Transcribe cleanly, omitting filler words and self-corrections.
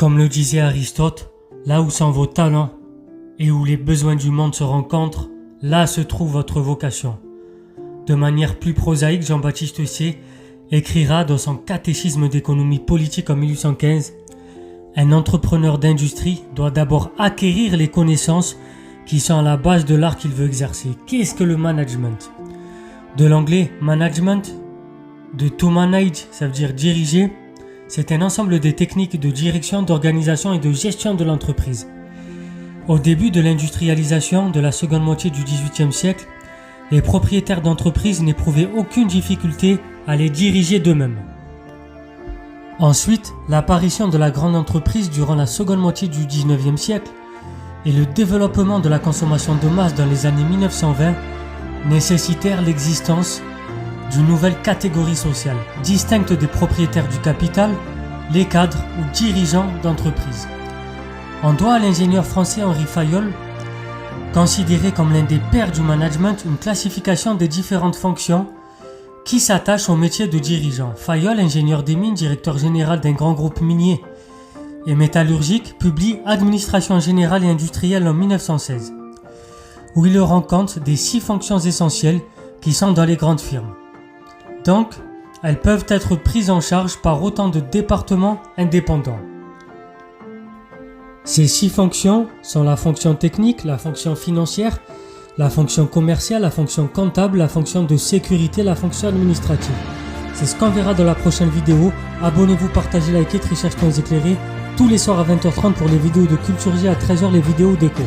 Comme le disait Aristote, là où sont vos talents et où les besoins du monde se rencontrent, là se trouve votre vocation. De manière plus prosaïque, Jean-Baptiste Say écrira dans son Catéchisme d'économie politique en 1815 « Un entrepreneur d'industrie doit d'abord acquérir les connaissances qui sont à la base de l'art qu'il veut exercer. » Qu'est-ce que le management ? De l'anglais « management », de « to manage », ça veut dire « diriger », c'est un ensemble de techniques de direction, d'organisation et de gestion de l'entreprise. Au début de l'industrialisation de la seconde moitié du XVIIIe siècle, les propriétaires d'entreprises n'éprouvaient aucune difficulté à les diriger d'eux-mêmes. Ensuite, l'apparition de la grande entreprise durant la seconde moitié du XIXe siècle et le développement de la consommation de masse dans les années 1920 nécessitèrent l'existence d'une nouvelle catégorie sociale, distincte des propriétaires du capital, les cadres ou dirigeants d'entreprise. On doit à l'ingénieur français Henri Fayol, considéré comme l'un des pères du management, une classification des différentes fonctions qui s'attachent au métier de dirigeant. Fayol, ingénieur des mines, directeur général d'un grand groupe minier et métallurgique, publie Administration générale et industrielle en 1916, où il rend compte des 6 fonctions essentielles qui sont dans les grandes firmes. Donc, elles peuvent être prises en charge par autant de départements indépendants. Ces 6 fonctions sont la fonction technique, la fonction financière, la fonction commerciale, la fonction comptable, la fonction de sécurité, la fonction administrative. C'est ce qu'on verra dans la prochaine vidéo. Abonnez-vous, partagez, likez, Trichage Temps éclairés tous les soirs à 20h30 pour les vidéos de Culture G, à 13h les vidéos d'éco.